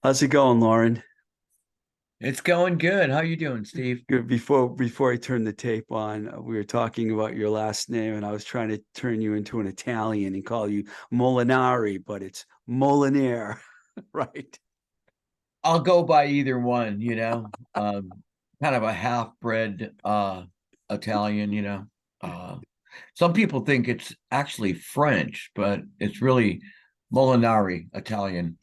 How's it going, Lauren? It's going good. How you doing, Steve? Good. Before I turned the tape on, we were talking about your last name, and I was trying to turn you into an Italian and call you Molinari, but it's Molinare, right? I'll go by either one, kind of a half-bred Italian. Uh some people think it's actually French, but it's really Molinari Italian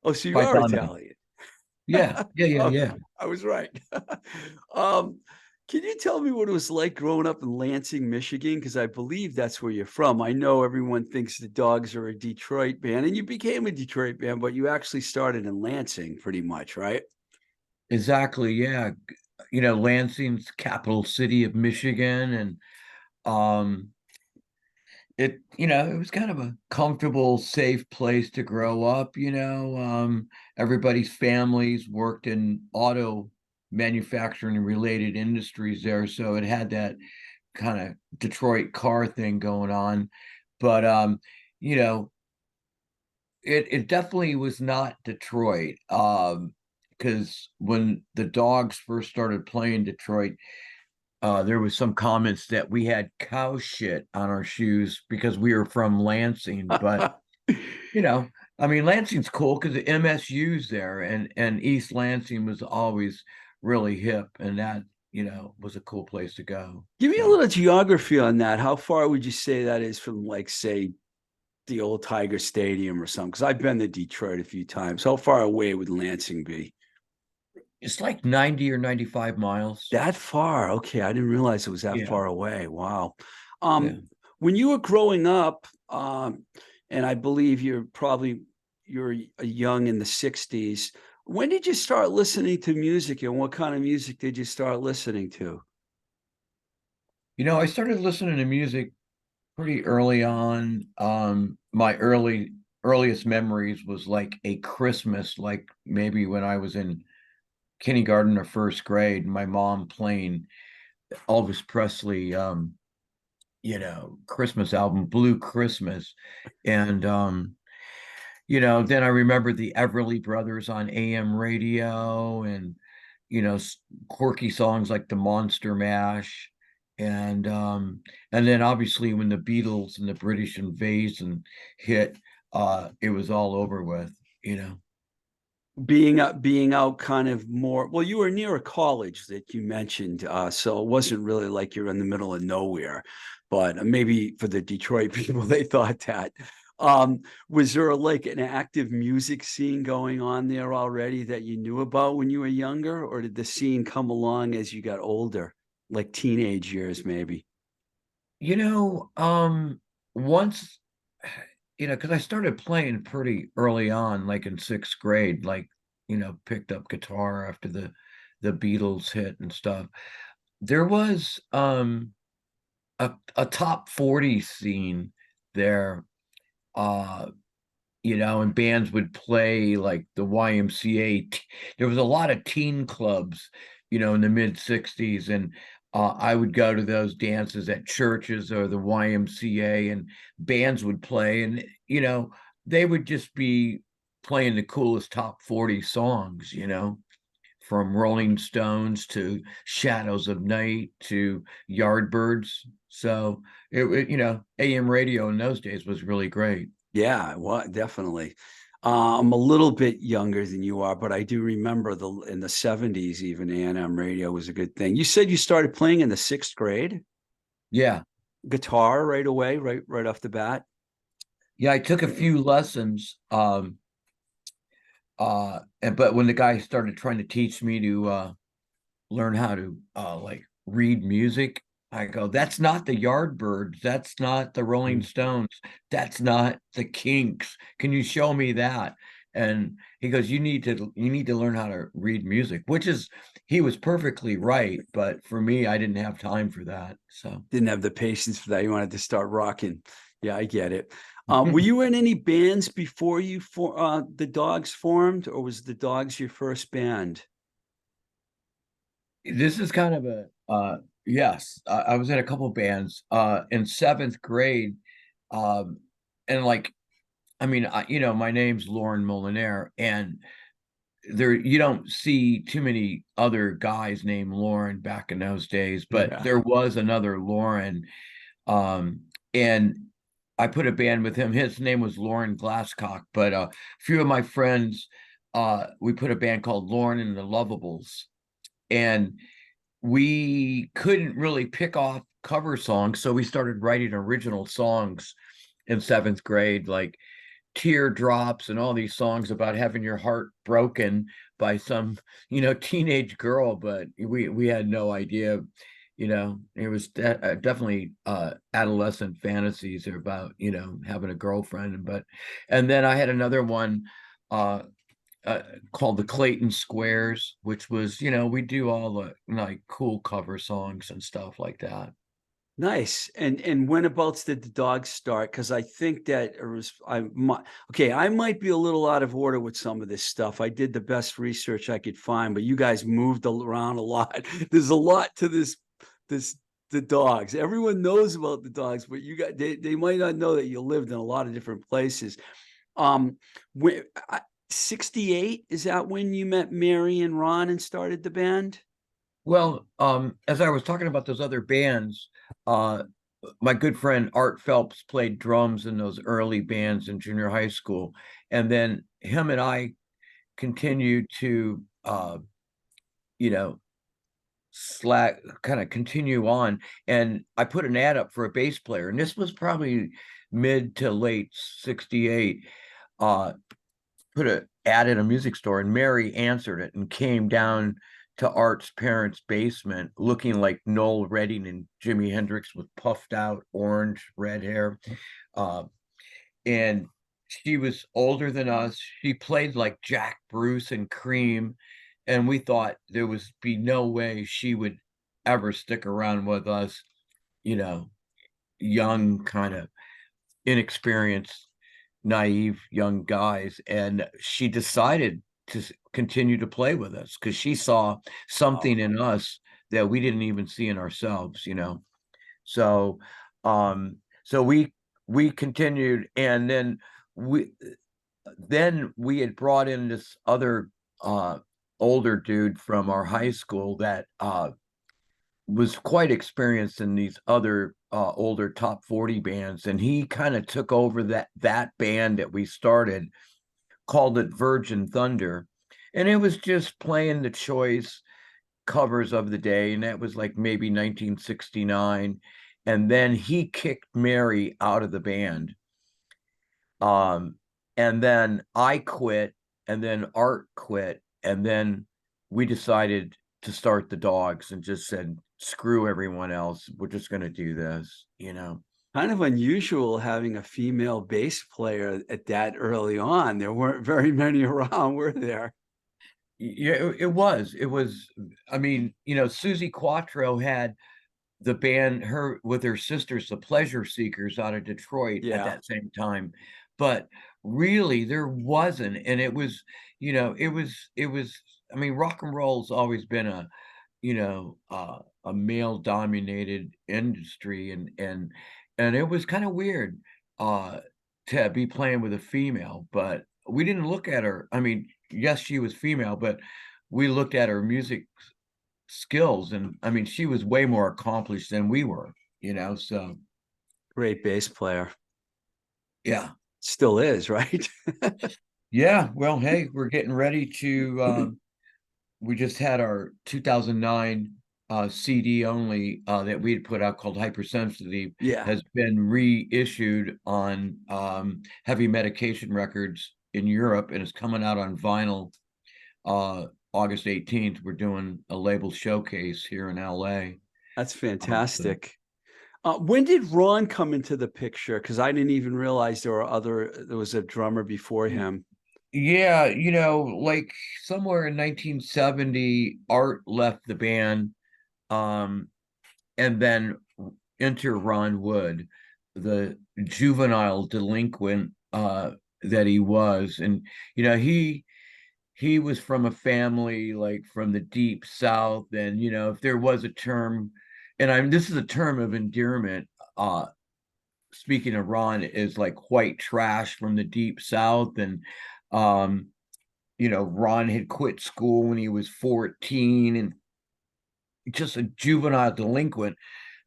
Oh, so you by are dominant. Italian. Yeah, yeah, yeah, Okay, yeah. I was right. Um, can you tell me what it was like growing up in Lansing, Michigan? Because I believe that's where you're from. I know everyone thinks the Dogs are a Detroit band, and you became a Detroit band, but you actually started in Lansing pretty much, right? Exactly. Yeah. Lansing's capital city of Michigan, and um it was kind of a comfortable, safe place to grow up. Everybody's families worked in auto manufacturing and related industries there, so it had that kind of Detroit car thing going on. But you know it definitely was not Detroit. Because when the Dogs first started playing Detroit, there was some comments that we had cow shit on our shoes because we were from Lansing. But you know, I mean, Lansing's cool because the MSU's there, and East Lansing was always really hip, and that was a cool place to go. Give me a So little geography on that. How far would you say that is from, like, say, the old Tiger Stadium or something? Because I've been to Detroit a few times. How far away would Lansing be? it's like 90 or 95 miles. That far? Okay, I didn't realize it was that Yeah, far away. Wow. yeah. When you were growing up, and I believe you're young in the '60s. When did you start listening to music, and what kind of music did you start listening to? I started listening to music pretty early on. My earliest memories was like a Christmas, like maybe when I was in kindergarten or first grade, my mom playing Elvis Presley, Christmas album, Blue Christmas. And then I remember the Everly Brothers on AM radio, and you know, s- quirky songs like the Monster Mash. And and then obviously when the Beatles and the British Invasion hit, it was all over with. Being out kind of more, well, you were near a college that you mentioned, so it wasn't really like you're in the middle of nowhere, but maybe for the Detroit people they thought that. Was there like an active music scene going on there already that you knew about when you were younger, or did the scene come along as you got older, like teenage years maybe? You know, once, because I started playing pretty early on, like in sixth grade, like, picked up guitar after the Beatles hit and stuff. There was a top 40 scene there, uh, and bands would play like the YMCA. There was a lot of teen clubs, in the mid 60s. And I would go to those dances at churches or the YMCA, and bands would play. And, they would just be playing the coolest top 40 songs, from Rolling Stones to Shadows of Night to Yardbirds. So AM radio in those days was really great. Yeah, well, definitely. I'm a little bit younger than you are, but I do remember the in the '70s, even A&M radio was a good thing. You said you started playing in the sixth grade, Yeah. guitar right away, right off the bat. Yeah, I took a few lessons. But when the guy started trying to teach me to learn how to like read music, I go, that's not the Yardbirds, that's not the Rolling Stones, that's not the Kinks. Can you show me that? And he goes, you need to learn how to read music, which is he was perfectly right, but for me, I didn't have time for that. So Didn't have the patience for that. You wanted to start rocking. Yeah, I get it. Were you in any bands before the Dogs formed, or was the Dogs your first band? this is kind of a yes, I was in a couple bands in seventh grade. And like, I mean, my name's Loren Molinare, and there you don't see too many other guys named Loren back in those days, but Yeah. there was another Loren. And I put a band with him. His name was Loren Glasscock, but a few of my friends, we put a band called Loren and the Lovables, and we couldn't really pick off cover songs, so we started writing original songs in seventh grade, like Teardrops and all these songs about having your heart broken by some, teenage girl. But we had no idea, it was definitely adolescent fantasies about, having a girlfriend. And then I had another one uh uh, called the Clayton Squares, which was, we do all the like cool cover songs and stuff like that. Nice. And whenabouts did the dogs start? Because I think that it was I might be a little out of order with some of this stuff. I did the best research I could find, but you guys moved around a lot. There's a lot to this the dogs. Everyone knows about the dogs, but you got they might not know that you lived in a lot of different places. When 68, is that when you met Mary and Ron and started the band? Well, as I was talking about those other bands, uh, my good friend Art Phelps played drums in those early bands in junior high school, and then him and I continued to, you know, slack kind of continue on. And I put an ad up for a bass player, and this was probably mid to late 68. Uh, put a ad in a music store, and Mary answered it and came down to Art's parents' basement looking like Noel Redding and Jimi Hendrix with puffed out orange red hair. Uh, and she was older than us. She played like Jack Bruce and Cream. And we thought there was be no way she would ever stick around with us, you know, young, kind of inexperienced, naive young guys. And she decided to continue to play with us because she saw Oh, something in us that we didn't even see in ourselves. So so we continued, and then we had brought in this other uh older dude from our high school that was quite experienced in these other older top 40 bands, and he kind of took over that band that we started, called it Virgin Thunder. And it was just playing the choice covers of the day, and that was like maybe 1969. And then he kicked Mary out of the band. Um, and then I quit, and then Art quit, and then we decided to start the Dogs and just said, screw everyone else. We're just going to do this. kind of unusual having a female bass player at that early on. There weren't very many around, were there? Yeah, it was, I mean, Susie Quattro had the band, her with her sisters, the Pleasure Seekers, out of Detroit at Yeah. that same time. But really there wasn't. And it was, I mean, rock and roll's always been a male dominated industry, and it was kind of weird uh to be playing with a female. But we didn't look at her, I mean, yes, she was female, but we looked at her music skills, and I mean, she was way more accomplished than we were. So Great bass player. yeah. Still is, right? Yeah, well, hey, we're getting ready to we just had our 2009 CD only that we had put out, called Hypersensitive, Yeah, has been reissued on Heavy Medication Records in Europe, and it's coming out on vinyl uh August 18th. We're doing a label showcase here in LA. that's So fantastic. When did Ron come into the picture? Because I didn't even realize there was a drummer before him. yeah, like somewhere in 1970, Art left the band, um, and then enter Ron Wood, the juvenile delinquent that he was. And he was from a family like from the deep South, and if there was a term, and this is a term of endearment, speaking of Ron, is like white trash from the deep South. And um Ron had quit school when he was 14, and just a juvenile delinquent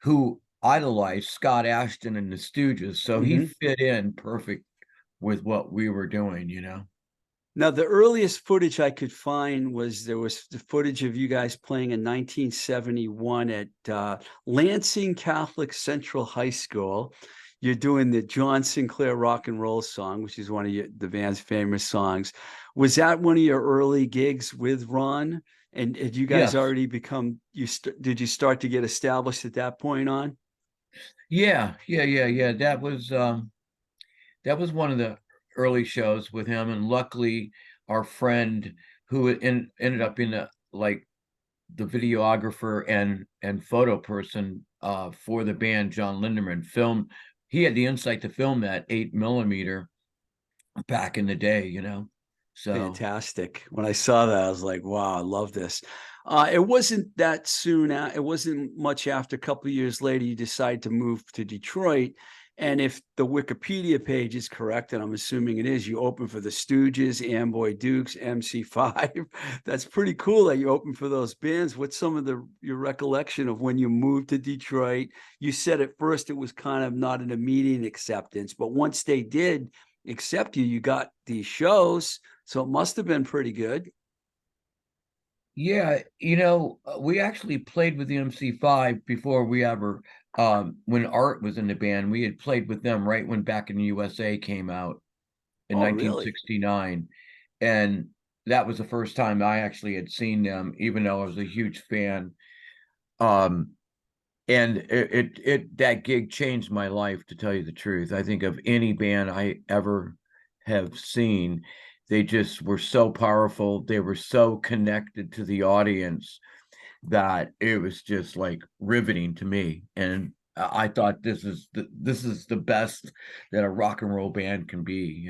who idolized Scott Ashton and the Stooges. So he Hmm. fit in perfect with what we were doing. Now, the earliest footage I could find was there was the footage of you guys playing in 1971 at Lansing Catholic Central High School. You're doing the John Sinclair rock and roll song, which is one of the band's famous songs. Was that one of your early gigs with Ron? And had you guys Yes. already become did you start to get established at that point on? Yeah. That was one of the early shows with him, and luckily our friend who ended up being the videographer and photo person for the band, John Linderman, he had the insight to film that 8 millimeter back in the day. So Fantastic. When I saw that, I was like, wow, I love this. It wasn't that soon. It wasn't much after a couple of years later, you decide to move to Detroit. And if the Wikipedia page is correct, and I'm assuming it is, you open for the Stooges, Amboy Dukes, MC5. That's pretty cool that you open for those bands. What's some of your recollection of when you moved to Detroit? You said at first it was kind of not an immediate acceptance, but once they did accept you, you got these shows. So it must have been pretty good. yeah, we actually played with the MC5 before we ever when Art was in the band. We had played with them right when Back in the USA came out in Oh, really? 1969. And that was the first time I actually had seen them, even though I was a huge fan. Um, and that gig changed my life, to tell you the truth. I think of any band I ever have seen, they just were so powerful. They were so connected to the audience that it was just like riveting to me. And I thought this is the best that a rock and roll band can be.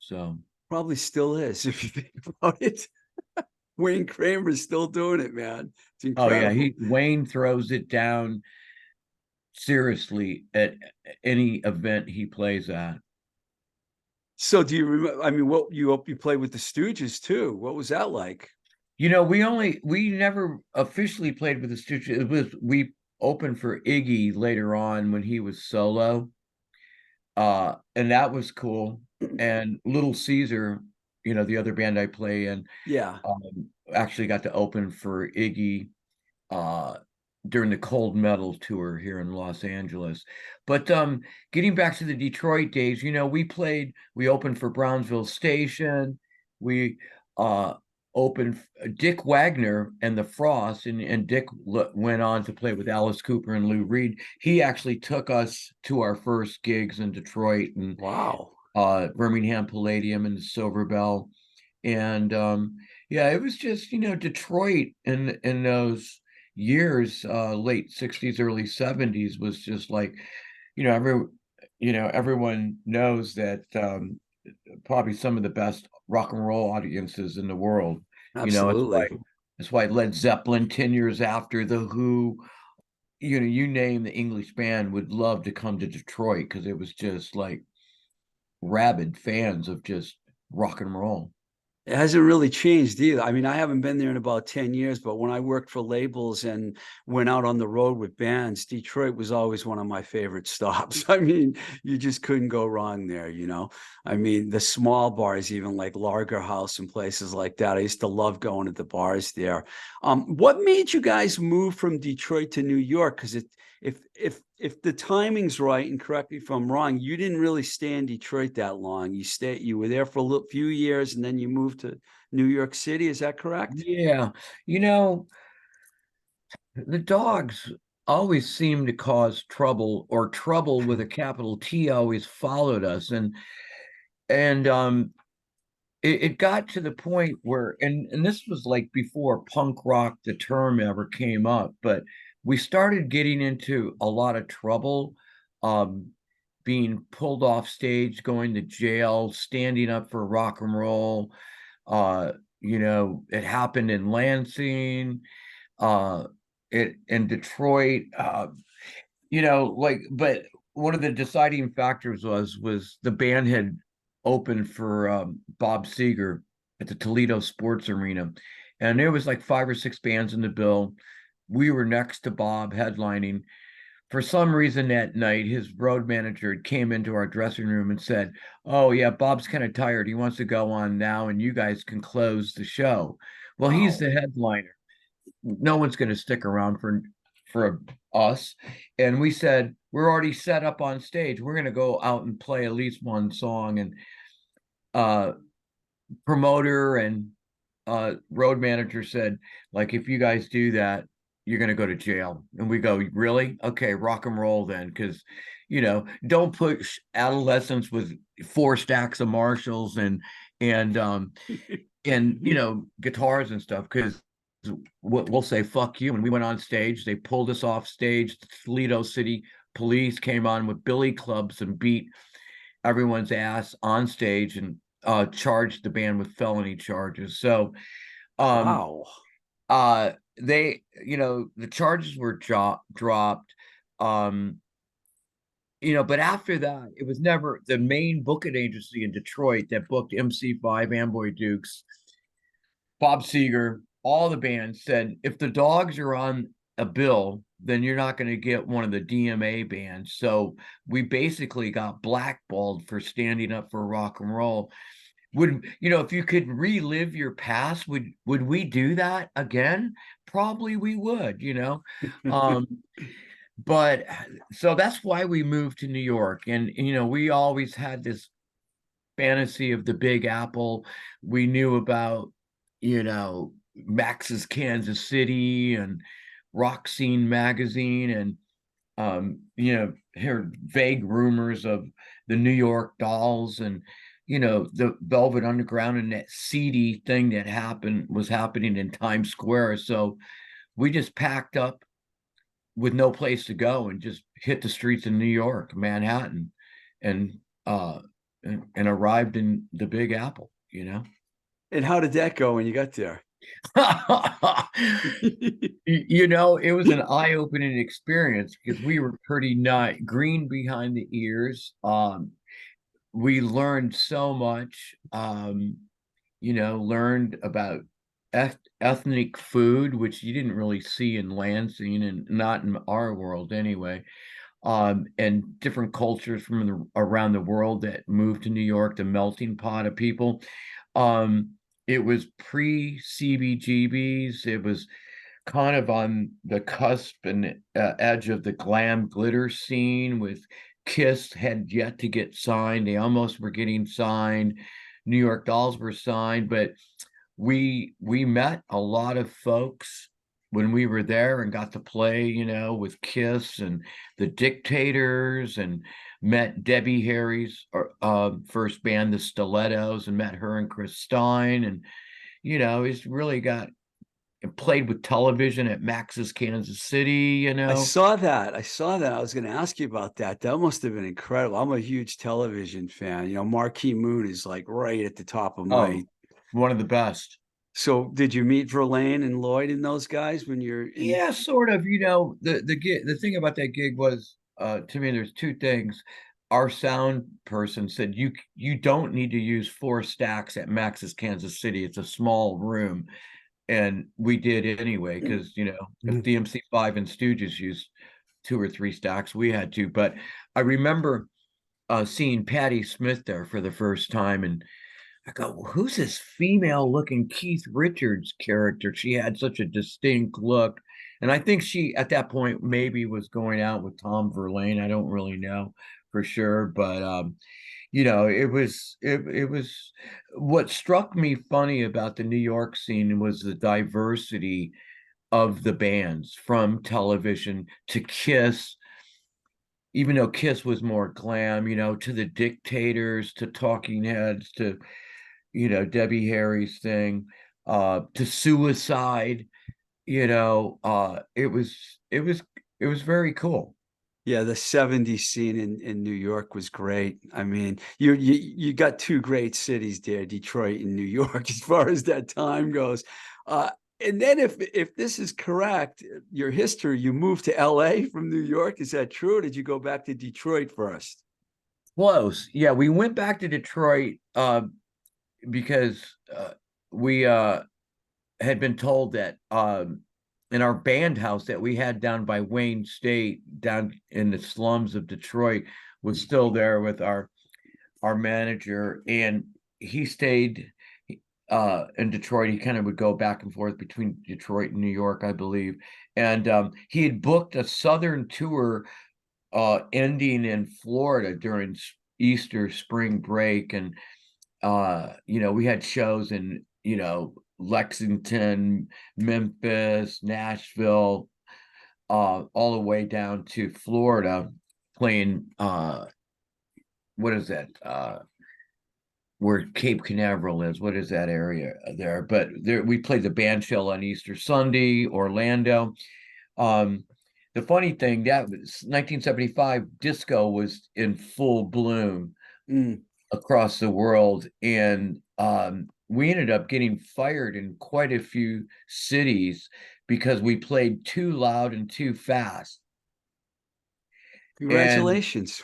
So Probably still is if you think about it. Wayne Kramer's still doing it, man. It's oh yeah, he incredible. Wayne throws it down seriously at any event he plays at. So do you remember? I mean, what you played with the Stooges too? What was that like? We never officially played with the Stooges. We opened for Iggy later on when he was solo. And that was cool. And Little Caesar, the other band I play in, Yeah, actually got to open for Iggy uh during the Cold Metal tour here in Los Angeles. But getting back to the Detroit days, we opened for Brownsville Station. We uh opened Dick Wagner and the Frost, and Dick went on to play with Alice Cooper and Lou Reed. He actually took us to our first gigs in Detroit and wow. Birmingham Palladium and the Silver Bell. And yeah, it was just, Detroit in those years, late 60s, early 70s, was just like, you know, every everyone knows that probably some of the best rock and roll audiences in the world. It's why Absolutely. Led Zeppelin, 10 years after the Who, you name the English band, would love to come to Detroit because it was just like rabid fans of just rock and roll. It hasn't really changed either. I mean, I haven't been there in about 10 years, but when I worked for labels and went out on the road with bands, Detroit was always one of my favorite stops. I mean, you just couldn't go wrong there. I mean, the small bars, even like Lager House and places like that. I used to love going to the bars there. What made you guys move from Detroit to New York? Because if the timing's right, and correct me if I'm wrong, you didn't really stay in Detroit that long. You were there for a few years, and then you moved to New York City. Is that correct? Yeah, you know, the dogs always seem to cause trouble, or trouble with a capital T always followed us. And it got to the point where, and this was like before punk rock, the term, ever came up, but we started getting into a lot of trouble, um, being pulled off stage, going to jail, standing up for rock and roll. It happened in Lansing, uh, it in Detroit, but one of the deciding factors was the band had opened for Bob Seger, at the Toledo Sports Arena, and there was like 5 or 6 bands in the bill. We were next to Bob headlining. For some reason that night, his road manager came into our dressing room and said, "Oh yeah, Bob's kind of tired. He wants to go on now, and you guys can close the show." Well, he's Wow. the headliner. No one's going to stick around for us. And we said, we're already set up on stage. We're going to go out and play at least one song. And uh promoter and road manager said, like, if you guys do that, you're going to go to jail. And we go, really? Okay, rock and roll then. Because, don't push adolescents with 4 stacks of Marshalls and guitars and stuff, because we'll say fuck you. And we went on stage, they pulled us off stage. The Toledo City Police came on with billy clubs and beat everyone's ass on stage, and charged the band with felony charges. So um Wow. they, the charges were dropped. um but after that, it was never the main booking agency in Detroit that booked MC5, Amboy Dukes, Bob Seger, all the bands said, if the Dogs are on a bill, then you're not going to get one of the DMA bands. So we basically got blackballed for standing up for rock and roll. Would, if you could relive your past, would we do that again? Probably we would, um but so that's why we moved to New York. And we always had this fantasy of the Big Apple. We knew about, Max's Kansas City and Rock Scene magazine, and heard vague rumors of the New York Dolls, and the Velvet Underground, and that seedy thing that was happening in Times Square. So we just packed up with no place to go and just hit the streets in New York, Manhattan, and uh and arrived in the Big Apple. And how did that go when you got there? It was an eye-opening experience because we were pretty not green behind the ears. We learned so much. Learned about ethnic food, which you didn't really see in Lansing, and not in our world anyway. And different cultures from around the world that moved to New York, the melting pot of people. It was pre-CBGBs. It was kind of on the cusp and edge of the glam glitter scene, with Kiss had yet to get signed. They almost were getting signed. New York Dolls were signed, but we met a lot of folks when we were there and got to play, with Kiss and the Dictators, and met Debbie Harry's first band, the Stilettos, and met her and Chris Stein. And, he's really got played with television at Max's Kansas City. I saw that. I was going to ask you about that. That must have been incredible. I'm a huge television fan. Marquee Moon is like right at the top of my. One of the best. So did you meet Verlaine and Lloyd and those guys when you're in? Yeah, sort of. The thing about that gig was, to me, there's 2 things. Our sound person said, you don't need to use 4 stacks at Max's Kansas City. It's a small room. And we did anyway, because if the MC5 and Stooges used 2 or 3 stacks, we had to. But I remember seeing Patti Smith there for the first time, and I go, who's this female-looking Keith Richards character? She had such a distinct look. And I think she, at that point, maybe was going out with Tom Verlaine. I don't really know for sure. But, it was what struck me funny about the New York scene was the diversity of the bands, from television to Kiss, even though Kiss was more glam, to the Dictators, to Talking Heads, to Debbie Harry's thing, to Suicide. It was very cool. Yeah, the 70s scene in New York was great. I mean, you got 2 great cities there, Detroit and New York, as far as that time goes. And then if this is correct, your history, you moved to LA from New York. Is that true? Or did you go back to Detroit first? Close. Yeah, we went back to Detroit because we had been told that in our band house that we had down by Wayne State, down in the slums of Detroit, was still there with our manager, and he stayed in Detroit. He kind of would go back and forth between Detroit and New York, I believe. And he had booked a southern tour ending in Florida during Easter spring break. And we had shows in, Lexington, Memphis, Nashville, all the way down to Florida, playing what is that? Where Cape Canaveral is. What is that area there? But there we played the band shell on Easter Sunday, Orlando. The funny thing, that was 1975, disco was in full bloom across the world. And we ended up getting fired in quite a few cities because we played too loud and too fast. And Congratulations.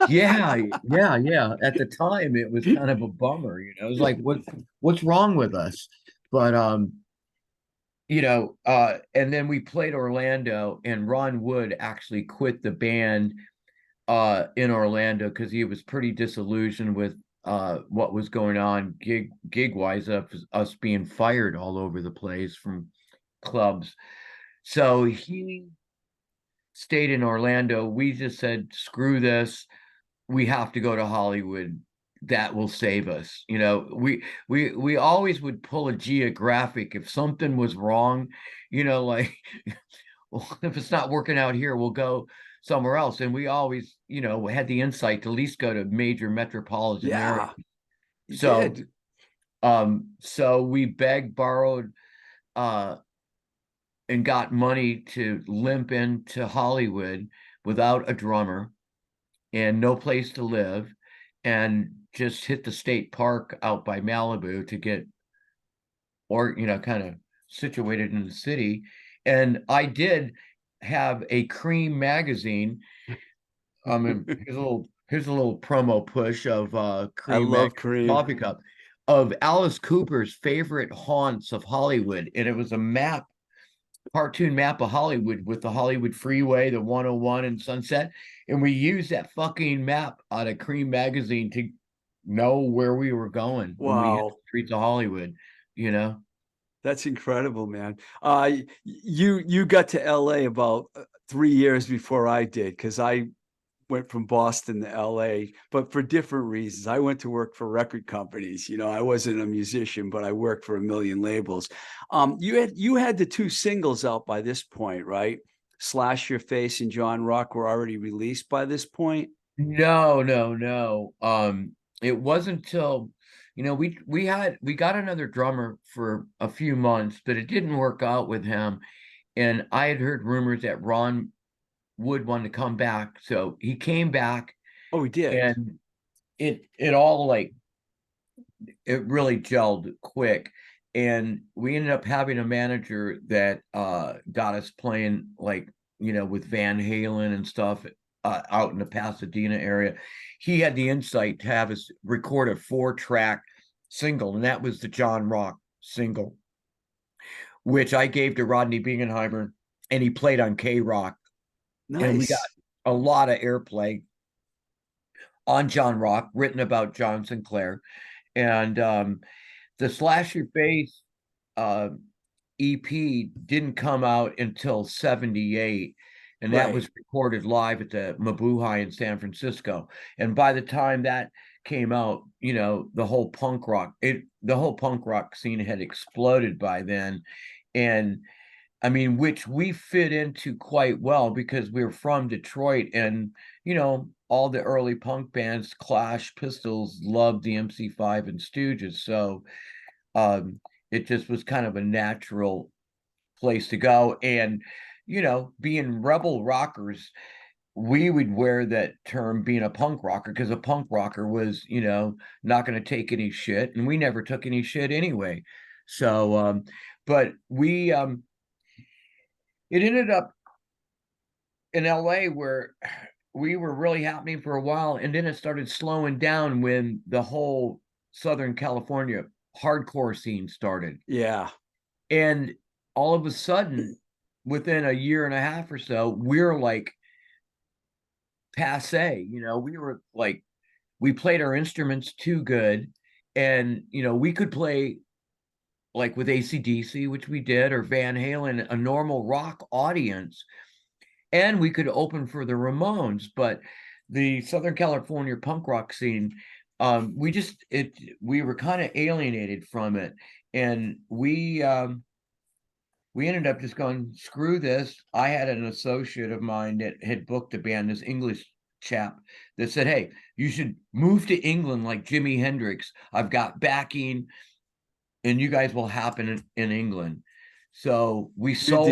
yeah. At the time, it was kind of a bummer, It was like, what's wrong with us? But and then we played Orlando, and Ron Wood actually quit the band in Orlando because he was pretty disillusioned with what was going on gig wise, of us being fired all over the place from clubs. So he stayed in Orlando. We just said, screw this. We have to go to Hollywood. That will save us. We always would pull a geographic if something was wrong, like, well, if it's not working out here, we'll go somewhere else. And we always, had the insight to at least go to major metropolitan areas. Yeah, you So, did. so we begged, borrowed, and got money to limp into Hollywood without a drummer and no place to live, and just hit the state park out by Malibu to get, or kind of situated in the city. And I did have a Cream magazine. Here's a little promo push of I Cream love magazine cream. coffee cup of Alice Cooper's favorite haunts of Hollywood, and it was a map, cartoon map of Hollywood with the Hollywood freeway, the 101 and Sunset. And we used that fucking map out of Cream magazine to know where we were going when we hit Wow. the streets of Hollywood. That's incredible, man. You got to LA about 3 years before I did, because I went from Boston to LA, but for different reasons. I went to work for record companies. I wasn't a musician, but I worked for a million labels. You had the two singles out by this point, right? Slash Your Face and John Rock were already released by this point. No, no, no. It wasn't until, we got another drummer for a few months, but it didn't work out with him. And I had heard rumors that Ron Wood wanted to come back. So he came back, Oh, we did. and it all, like, it really gelled quick. And we ended up having a manager that got us playing, like, with Van Halen and stuff, out in the Pasadena area. He had the insight to have us record a 4-track single, and that was the John Rock single, which I gave to Rodney Bingenheimer, and he played on K-Rock. And we got Nice. a lot of airplay on John Rock, written about John Sinclair. And the Slash Your Face EP didn't come out until 78, and that Right. was recorded live at the Mabuhay in San Francisco. And by the time that came out, the whole punk rock scene had exploded by then. And I mean, which we fit into quite well because we were from Detroit, and all the early punk bands, Clash, Pistols, loved the MC5 and Stooges. So it just was kind of a natural place to go. And being rebel rockers, we would wear that term, being a punk rocker, because a punk rocker was, not going to take any shit, and we never took any shit anyway. So but we it ended up in LA, where we were really happening for a while, and then it started slowing down when the whole Southern California hardcore scene started. Yeah. And all of a sudden, within a year and a half or so, we're like passe. We were like, we played our instruments too good. And, we could play like with AC/DC, which we did, or Van Halen, a normal rock audience. And we could open for the Ramones. But the Southern California punk rock scene, we were kind of alienated from it. And we ended up just going, screw this. I had an associate of mine that had booked a band, this English chap, that said, hey, you should move to England like Jimi Hendrix. I've got backing, and you guys will happen in England. So we sold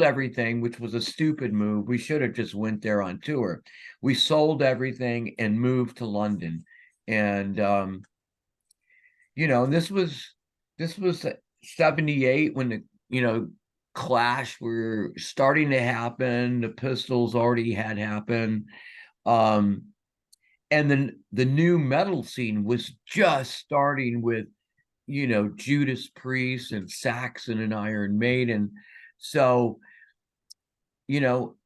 everything, which was a stupid move. We should have just went there on tour. We sold everything and moved to London. And this was 78 when the Clash were starting to happen. The Pistols already had happened. And then the new metal scene was just starting with Judas Priest and Saxon and Iron Maiden. So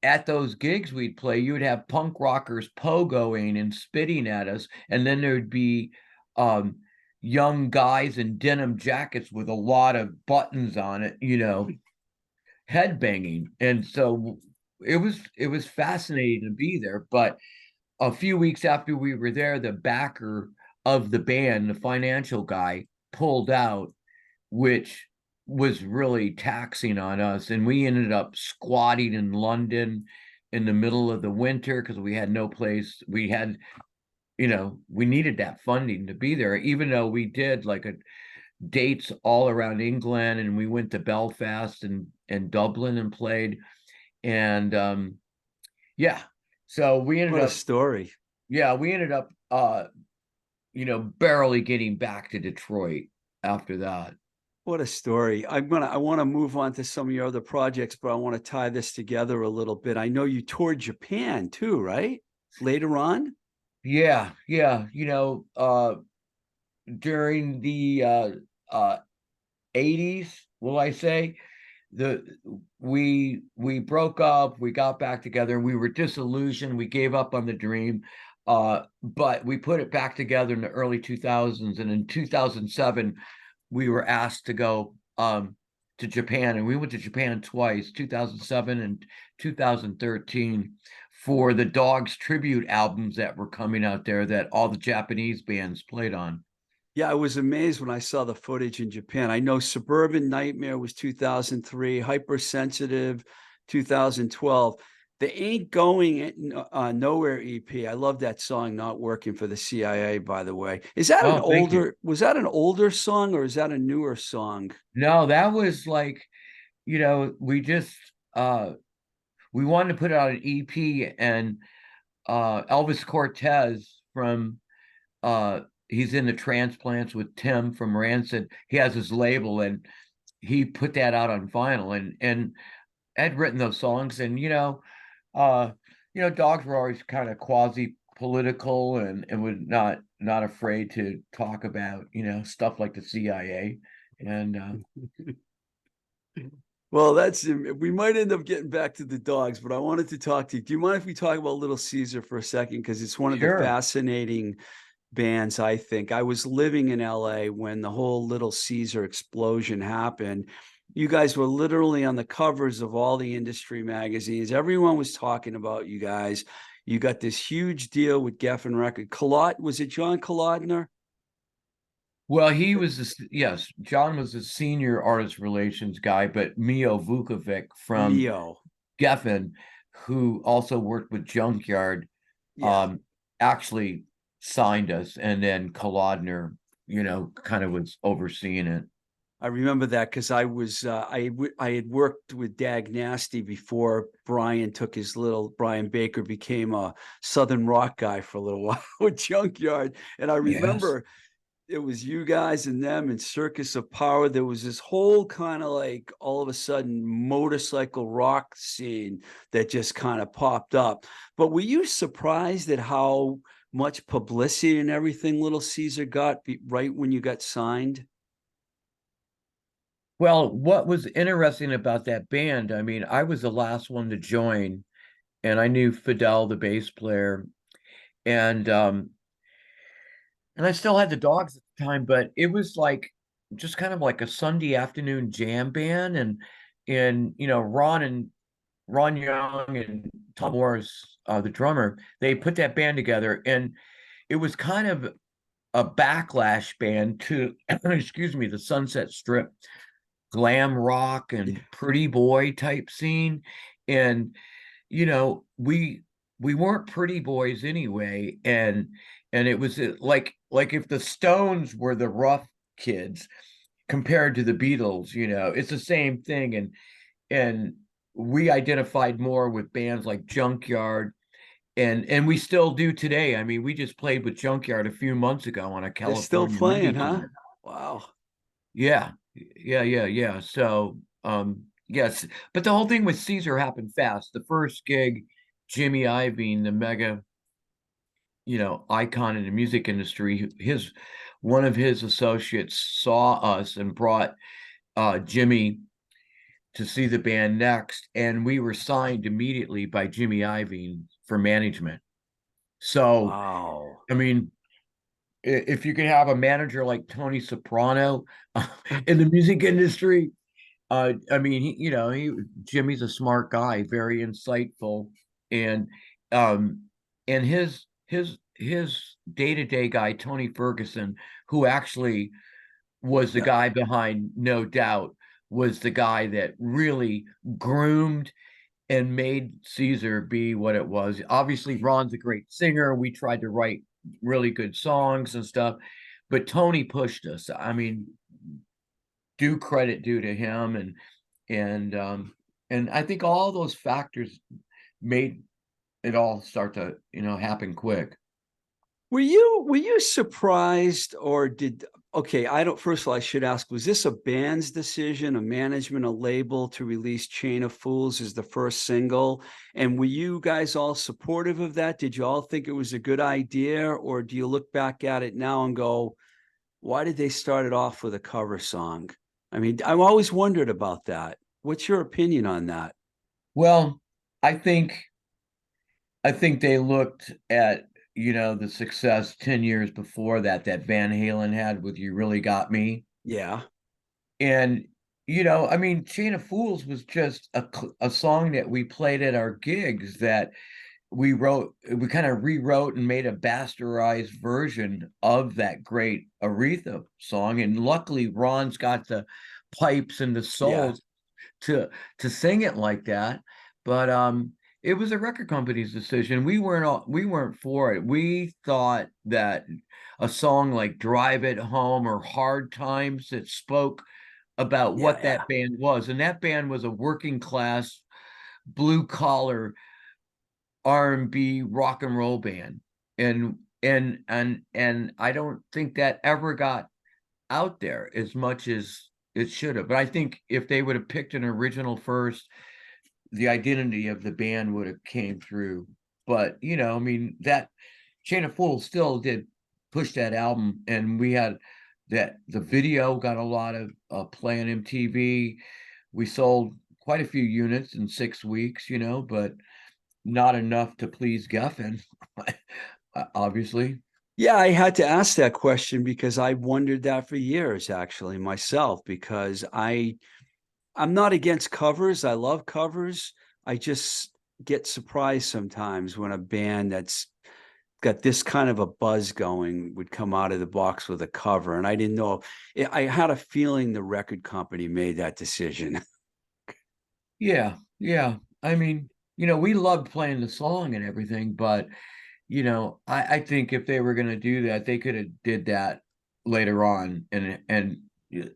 at those gigs we'd play, you would have punk rockers pogoing and spitting at us, and then there would be young guys in denim jackets with a lot of buttons on it, headbanging. And so it was fascinating to be there. But a few weeks after we were there, the backer of the band, the financial guy, pulled out, which was really taxing on us. And we ended up squatting in London in the middle of the winter because we had no place. We had, we needed that funding to be there, even though we did like dates all around England, and we went to Belfast and Dublin and played. And yeah, so we ended What up a story. Yeah, we ended up barely getting back to Detroit after that. What a story. I want to move on to some of your other projects, but I want to tie this together a little bit. I know you toured Japan too, right? Later on? Yeah. During the 80s, will I say, we broke up, we got back together, and we were disillusioned. We gave up on the dream. But we put it back together in the early 2000s, and in 2007 we were asked to go to Japan, and we went to Japan twice, 2007 and 2013, for the Dogs tribute albums that were coming out there that all the Japanese bands played on. Yeah, I was amazed when I saw the footage in Japan. I know Suburban Nightmare was 2003, Hypersensitive 2012. The Ain't Going Nowhere EP. I love that song, Not Working for the CIA, by the way. Is that was that an older song, or is that a newer song? No, that was like, we just we wanted to put out an EP, and Elvis Cortez from he's in the Transplants with Tim from Rancid. He has his label, and he put that out on vinyl, and I'd written those songs, and Dogs were always kind of quasi political, and was not afraid to talk about stuff like the CIA. And well, we might end up getting back to the Dogs, but I wanted to talk to you. Do you mind if we talk about Little Caesar for a second? Because it's one of the fascinating bands, I think. I was living in LA when the whole Little Caesar explosion happened. You guys were literally on the covers of all the industry magazines. Everyone was talking about you guys. You got this huge deal with Geffen Records. Was it John Kolodner? Well, he was yes, John was a senior artist relations guy, but Mio Vukovic from Geffen, who also worked with Junkyard, actually signed us, and then Kolodner, kind of was overseeing it. I remember that because I had worked with Dag Nasty before Brian Baker became a Southern rock guy for a little while with Junkyard. And I remember it was you guys and them and Circus of Power. There was this whole kind of like all of a sudden motorcycle rock scene that just kind of popped up. But were you surprised at how much publicity and everything Little Caesar got right when you got signed? Well, what was interesting about that band, I mean, I was the last one to join, and I knew Fidel, the bass player, and I still had the dogs at the time, but it was like just kind of like a Sunday afternoon jam band, and Ron Young and Tom Morris, the drummer, they put that band together, and it was kind of a backlash band to excuse me, the Sunset Strip glam rock Yeah. and pretty boy type scene. And we weren't pretty boys anyway, and it was like if the Stones were the rough kids compared to the Beatles, it's the same thing. And we identified more with bands like Junkyard, and we still do today. I mean, we just played with Junkyard a few months ago on a They're still California playing, movie huh? tour. Wow. Yeah, yeah. So, yes, but the whole thing with Caesar happened fast. The first gig, Jimmy Iovine, the mega, icon in the music industry, one of his associates saw us and brought Jimmy to see the band next, and we were signed immediately by Jimmy Iovine for management. So, Wow. I mean, if you can have a manager like Tony Soprano in the music industry, I mean, Jimmy's a smart guy, very insightful, and um, and his day-to-day guy, Tony Ferguson, who actually was the Yeah. guy behind No Doubt, was the guy that really groomed and made Caesar be what it was. Obviously, Ron's a great singer. We tried to write really good songs and stuff, but Tony pushed us. I mean, due credit due to him, and I think all those factors made it all start to happen quick. Were you surprised or did okay, I don't first of all I should ask, was this a band's decision, a management, a label to release Chain of Fools as the first single? And were you guys all supportive of that? Did you all think it was a good idea? Or do you look back at it now and go, why did they start it off with a cover song? I mean, I've always wondered about that. What's your opinion on that? Well, I think I think they looked at the success 10 years before that Van Halen had with You Really Got Me. Yeah. And I mean, Chain of Fools was just a song that we played at our gigs that we kind of rewrote and made a bastardized version of that great Aretha song. And luckily Ron's got the pipes and the Yeah. souls to sing it like that. But it was a record company's decision. We weren't for it. We thought that a song like Drive It Home or Hard Times that spoke about Yeah. what Yeah. that band was. And that band was a working class, blue collar R&B rock and roll band. And I don't think that ever got out there as much as it should have. But I think if they would have picked an original first, the identity of the band would have came through. But I mean, that Chain of Fools still did push that album, and we had that the video got a lot of play on MTV. We sold quite a few units in 6 weeks, but not enough to please Geffen, obviously. Yeah, I had to ask that question because I wondered that for years, actually, myself, because I'm not against covers. I love covers. I just get surprised sometimes when a band that's got this kind of a buzz going would come out of the box with a cover. And I didn't know. I had a feeling the record company made that decision. Yeah, yeah. I mean, we loved playing the song and everything, but I think if they were going to do that, they could have did that later on and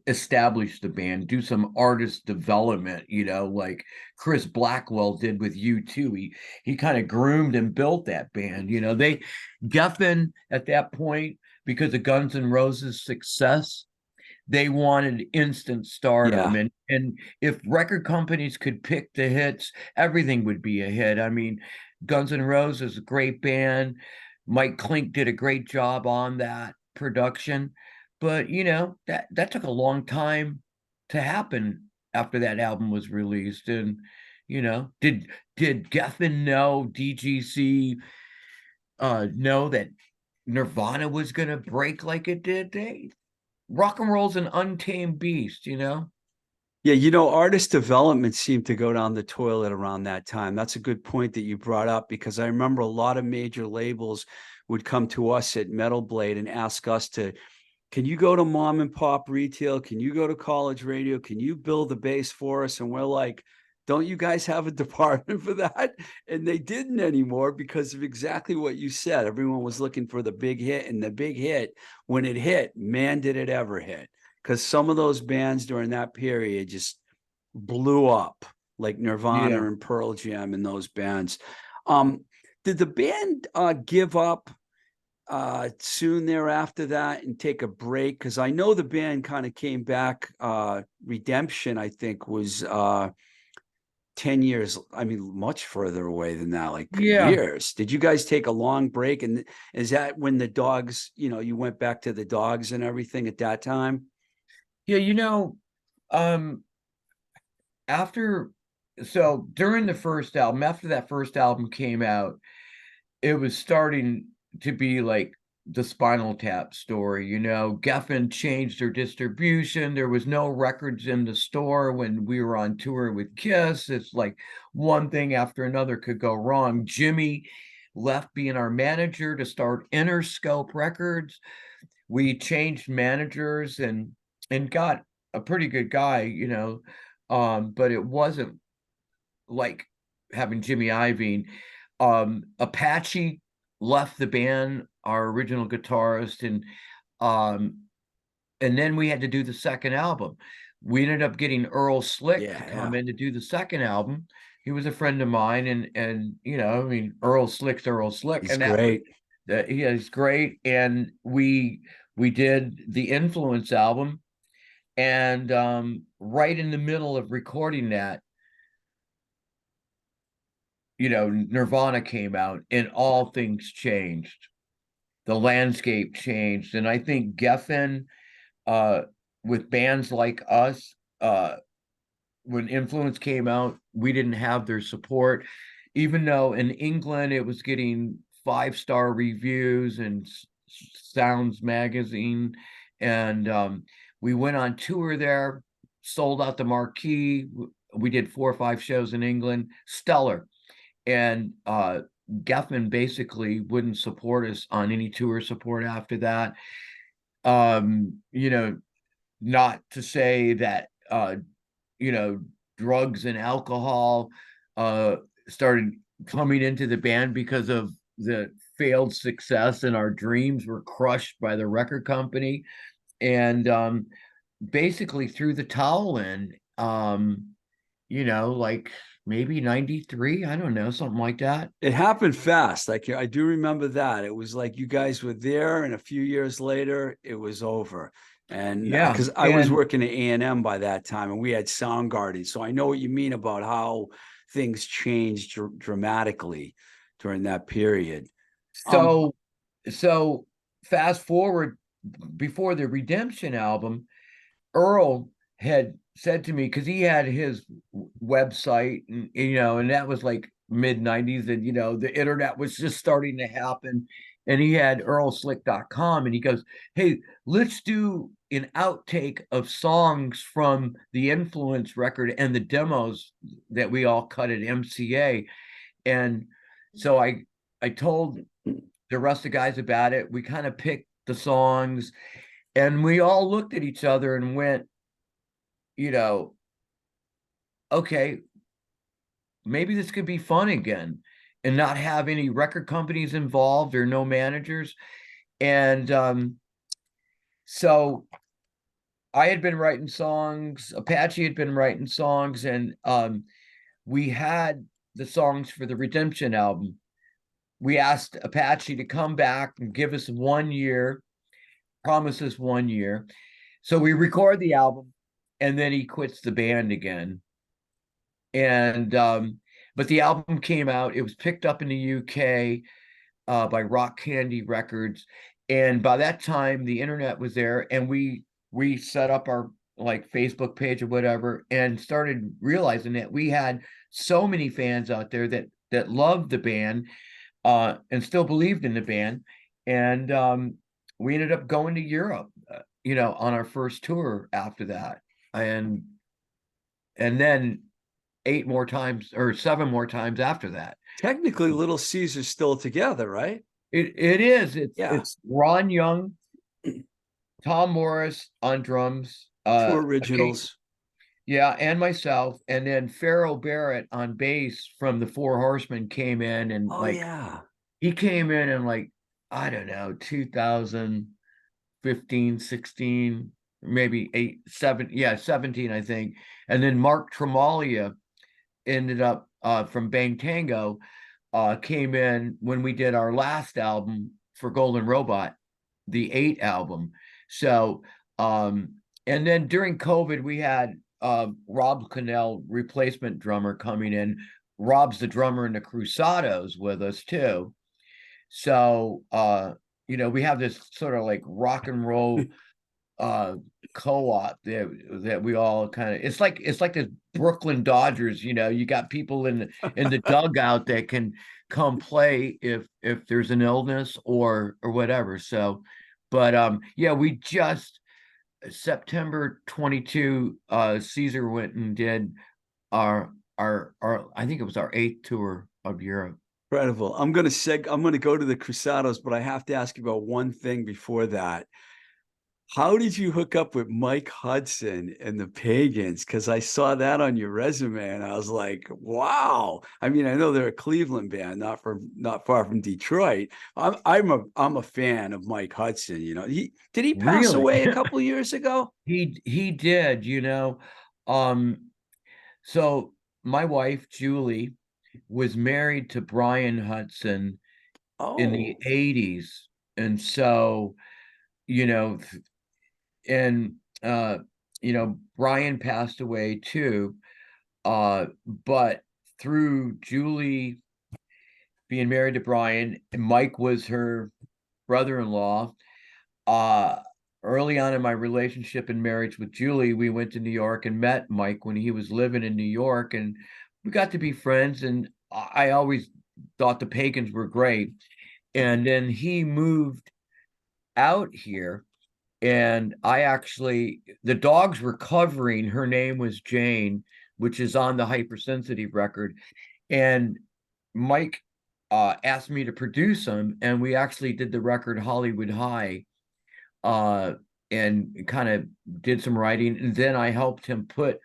establish the band, do some artist development, like Chris Blackwell did with U2. He kind of groomed and built that band. Geffen at that point, because of Guns N' Roses' success, they wanted instant stardom, Yeah. and if record companies could pick the hits, everything would be a hit. I mean, Guns N' Roses, a great band. Mike Klink did a great job on that production, but that took a long time to happen after that album was released. And did Geffen know, DGC know that Nirvana was gonna break like it did? Rock and roll's an untamed beast. Yeah, artist development seemed to go down the toilet around that time. That's a good point that you brought up, because I remember a lot of major labels would come to us at Metal Blade and ask us to, can you go to mom and pop retail? Can you go to college radio? Can you build the bass for us? And we're like, don't you guys have a department for that? And they didn't anymore because of exactly what you said. Everyone was looking for the big hit, and the big hit, when it hit, man, did it ever hit. Because some of those bands during that period just blew up, like Yeah. Nirvana and Pearl Jam and those bands. Did the band give up soon thereafter that and take a break? Because I know the band kind of came back. Redemption, I think, was 10 years, I mean, much further away than that, like Yeah. years. Did you guys take a long break? And is that when the Dogs, you went back to the Dogs and everything at that time? Yeah, um after so during the first album, after that first album came out, it was starting to be like the Spinal Tap story. Geffen changed their distribution. There was no records in the store when we were on tour with Kiss. It's like one thing after another could go wrong. Jimmy left being our manager to start Interscope Records. We changed managers and got a pretty good guy. But it wasn't like having Jimmy Iovine. Apache left the band, our original guitarist, and then we had to do the second album. We ended up getting Earl Slick to Yeah, come in to do the second album. He was a friend of mine, and I mean, Earl Slick's Earl Slick, he's and that was great. he is great. And we did the Influence album, and right in the middle of recording that, Nirvana came out and all things changed. The landscape changed. And I think Geffen, uh, with bands like us, when Influence came out, we didn't have their support, even though in England it was getting 5-star reviews and Sounds magazine. And we went on tour there, sold out the marquee. We did 4 or 5 shows in England, stellar. And Geffen basically wouldn't support us on any tour support after that. Um, you know, Not to say that drugs and alcohol uh started coming into the band because of the failed success, and our dreams were crushed by the record company. And basically threw the towel in, like maybe 93, I don't know, something like that. It happened fast. Like, I do remember that. It was like you guys were there, and a few years later, it was over. And Yeah. because I was And working at A&M by that time, and we had Soundgarden, so I know what you mean about how things changed dramatically during that period. Um, so so fast forward, before the Redemption album, Earl had said to me, because he had his website, and that was like mid 90s, and the internet was just starting to happen. And he had earlslick.com, and he goes, "Hey, let's do an outtake of songs from the Influence record and the demos that we all cut at MCA." And so I told the rest of the guys about it. We kind of picked the songs, and we all looked at each other and went, you know, okay, maybe this could be fun again and not have any record companies involved or no managers. And so I had been writing songs, Apache had been writing songs, and we had the songs for the Redemption album. We asked Apache to come back and give us 1 year, promise us 1 year. So we record the album, and then he quits the band again. And but the album came out. It was picked up in the UK. by Rock Candy Records. And by that time, the internet was there, and we set up our like Facebook page or whatever, and started realizing that we had so many fans out there that loved the band, and still believed in the band. And we ended up going to Europe, on our first tour after that, and then 8 more times or 7 more times after that. Technically, Little Caesar's still together, right? It is. Yeah. It's Ron Young, Tom Morris on drums, Two okay, originals. yeah, and myself, and then Farrell Barrett on bass from the Four Horsemen came in, and Oh like yeah. he came in like, I don't know, 2015, 16, maybe 8, 7, yeah, 17, I think. And then Mark Tremalia ended up from Bang Tango, came in when we did our last album for Golden Robot, the 8 album. So and then during COVID we had Rob Cannell, replacement drummer, coming in. Rob's the drummer in the Cruzados with us too. So we have this sort of like rock and roll uh co-op that we all kind of, it's like the Brooklyn Dodgers. You got people in the dugout that can come play if there's an illness or whatever. So but yeah, we just September 22, Caesar went and did our I think it was our 8th tour of Europe. Incredible. I'm gonna go to the Cruzados, but I have to ask you about one thing before that. How did you hook up with Mike Hudson and the Pagans? Because I saw that on your resume and I was like, wow. I mean, I know they're a Cleveland band, not far from Detroit. I'm a fan of Mike Hudson. Did he pass Really? away a couple years ago? He did, um so my wife Julie was married to Brian Hudson in the Oh, 80s. And so, you know, and Brian passed away too. But through Julie being married to Brian, Mike was her brother-in-law. Uh Early on in my relationship and marriage with Julie, we went to New York and met Mike when he was living in New York, and we got to be friends. And I always thought the Pagans were great. And then he moved out here, and the dogs were covering Her Name Was Jane, which is on the Hypersensitive record. And Mike asked me to produce them, and we actually did the record Hollywood High, uh, and kind of did some writing. And then I helped him put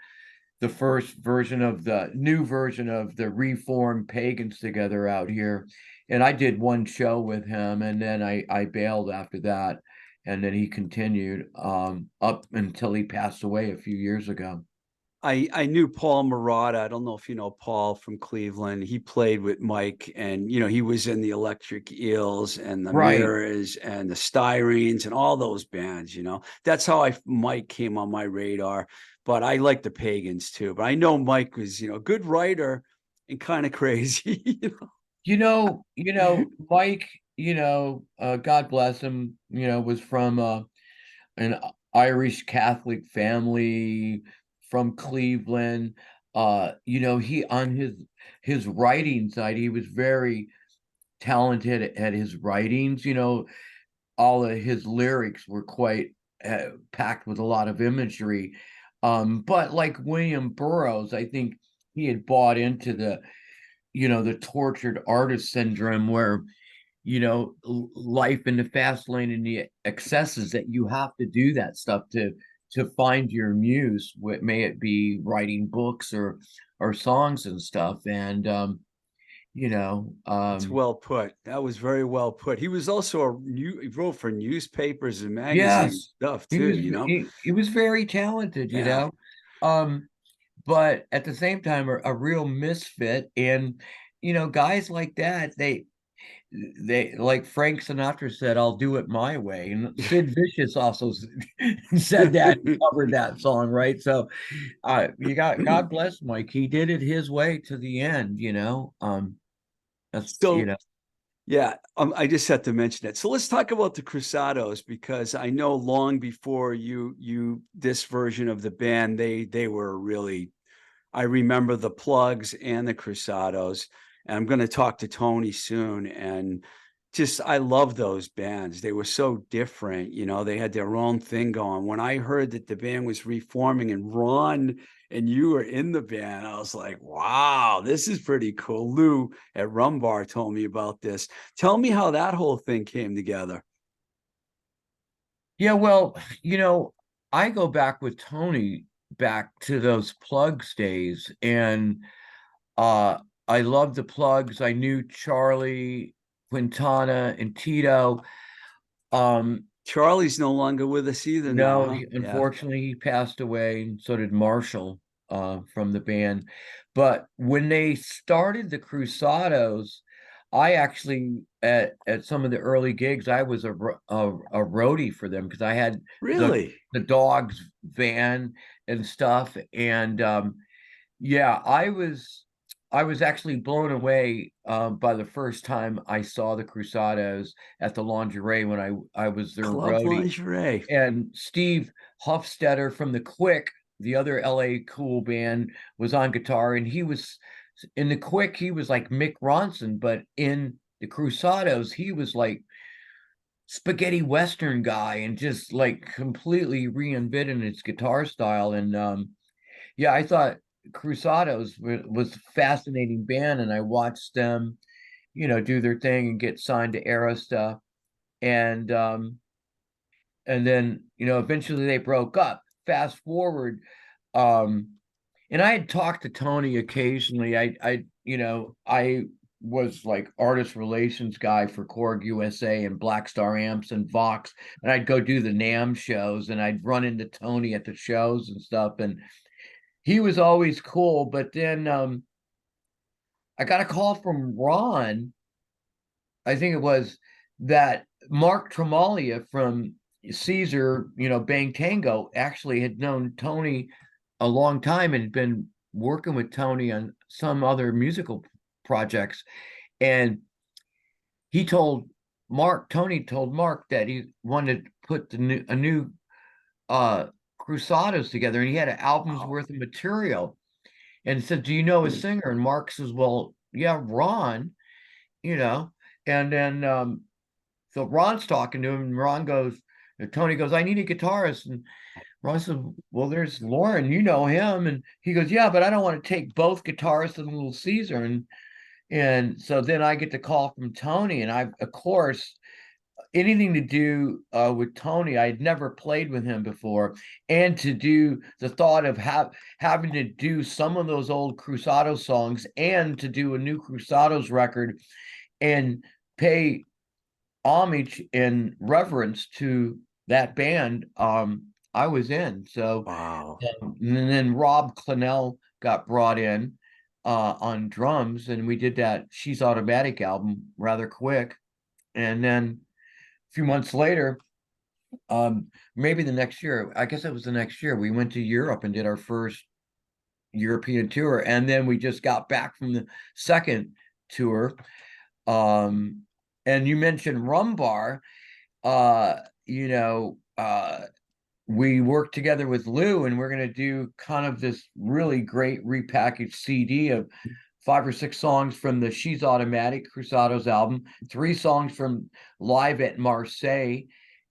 the new version of the reformed Pagans together out here. And I did one show with him, and then I bailed after that. And then he continued up until he passed away a few years ago. I knew Paul Marotta. I don't know if you know Paul from Cleveland. He played with Mike, and he was in the Electric Eels and the Right. Mirrors and the Styrenes and all those bands. That's how Mike came on my radar. But I like the Pagans too. But I know Mike was a good writer and kind of crazy. Mike, God bless him, was from an Irish Catholic family from Cleveland. He, on his writing side, he was very talented at his writings. All of his lyrics were quite packed with a lot of imagery. But like William Burroughs, I think he had bought into the tortured artist syndrome, where life in the fast lane and the excesses, that you have to do that stuff to find your muse, may it be writing books or songs and stuff. And It's well put. That was very well put. He was also he wrote for newspapers and magazine yes, stuff he too. was he was very talented. Yeah. Um but at the same time, a real misfit. And guys like that, they like Frank Sinatra said, "I'll do it my way." And Sid Vicious also said that, covered that song, right? So you got, God bless Mike, he did it his way to the end. That's So Yeah, I just had to mention it. So let's talk about the Cruzados, because I know long before this version of the band, they were really, I remember the Plugs and the Cruzados, and I'm going to talk to Tony soon. And just, I love those bands. They were so different. They had their own thing going. When I heard that the band was reforming and Ron and you were in the band, I was like, wow, this is pretty cool. Lou at Rum Bar told me about this. Tell me how that whole thing came together. Yeah, well, I go back with Tony back to those Plugs days, and uh I love the Plugs. I knew Charlie, Quintana, and Tito. Um, Charlie's no longer with us either now, no, huh? Yeah. unfortunately, he passed away, and so did Marshall, from the band. But when they started the Cruzados, I actually at some of the early gigs, I was a roadie for them because I had the Really? the Dogs van and stuff, and yeah, I was actually blown away by the first time I saw the Cruzados at the lingerie when I was their Club roadie. lingerie. And Steve Hofstetter from the Quick, the other LA cool band, was on guitar, and he was in the Quick, he was like Mick Ronson, but in the Cruzados, he was like spaghetti Western guy and just like completely reinvented his guitar style. And yeah, I thought Cruzados was a fascinating band, and I watched them, do their thing and get signed to Era stuff. And then, eventually they broke up. Fast forward, um, and I had talked to Tony occasionally. I was like artist relations guy for Korg USA and Black Star Amps and Vox, and I'd go do the NAMM shows, and I'd run into Tony at the shows and stuff, and he was always cool. But then I got a call from Ron, I think it was, that Mark Tremalia from Caesar, Bang Tango, actually had known Tony a long time and had been working with Tony on some other musical projects. And Tony told Mark that he wanted to put a new uh Cruzados together, and he had an album's Wow. worth of material, and said, "Do you know a singer?" And Mark says, "Well, yeah, Ron, you know." And then so Ron's talking to him, and Tony goes, "I need a guitarist." And Ron says, "Well, there's Loren, you know him." And he goes, "Yeah, but I don't want to take both guitarists and Little Caesar." And so then I get the call from Tony, and I, of course, anything to do with Tony, I had never played with him before, and to do the thought of having to do some of those old Crusados songs and to do a new Crusados record and pay homage and reverence to that band, I was in. So, Wow. and then Rob Clennell got brought in on drums, and we did that She's Automatic album rather quick. And then a few months later, maybe the next year, I guess it was the next year, we went to Europe and did our first European tour. And then we just got back from the second tour. Um, and you mentioned Rumbar. uh you know uh we worked together with Lou, and we're going to do kind of this really great repackaged CD of 5 or 6 songs from the She's Automatic Cruzados album, 3 songs from Live at Marseille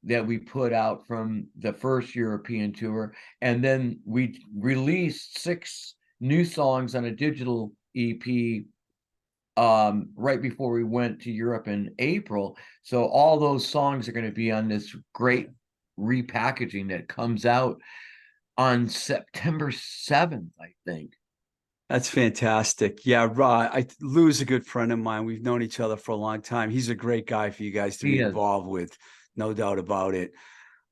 that we put out from the first European tour, and then we released 6 new songs on a digital EP right before we went to Europe in April. So all those songs are going to be on this great repackaging that comes out on September 7th, I think. That's fantastic. Yeah, Lou's a good friend of mine. We've known each other for a long time. He's a great guy for you guys to He be is. involved with, no doubt about it.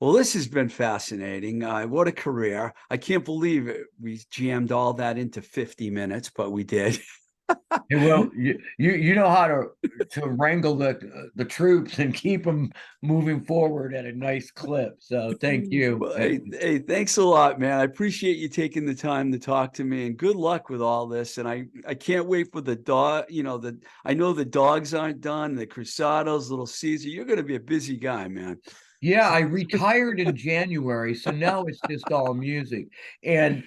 Well, this has been fascinating. What a career. I can't believe it. We jammed all that into 50 minutes, but we did. Hey, well, you know how to wrangle the troops and keep them moving forward at a nice clip. So thank you. Well, hey, thanks a lot, man. I appreciate you taking the time to talk to me, and good luck with all this. And I can't wait for the dog. I know the dogs aren't done. The Cruzados, Little Caesar. You're going to be a busy guy, man. Yeah, I retired in January, so now it's just all music. And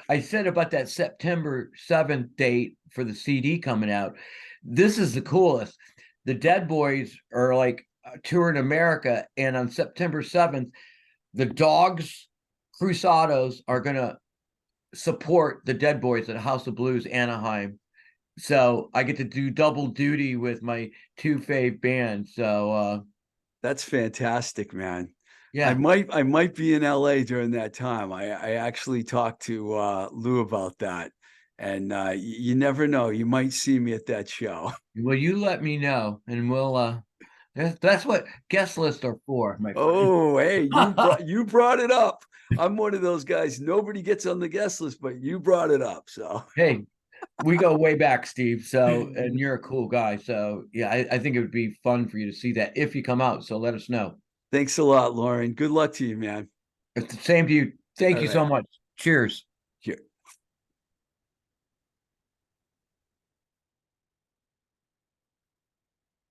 I said about that September 7th date for the CD coming out. This is the coolest. The Dead Boys are like touring America, and on September 7th, the Dogs Cruzados are gonna support the Dead Boys at House of Blues Anaheim. So I get to do double duty with my two fave bands. So That's fantastic, man. yeah. I might be in LA during that time. I actually talked to Lou about that. And you never know, you might see me at that show. Well, you let me know, and we'll that's what guest lists are for, my friend. Oh, hey, you brought it up. I'm one of those guys. Nobody gets on the guest list, but you brought it up. So Hey, we go way back, Steve. So, and you're a cool guy. So yeah, I think it would be fun for you to see that if you come out. So let us know. thanks a lot, Lauren. Good luck to you, man. It's the same to you. Thank All you right. so much. Cheers.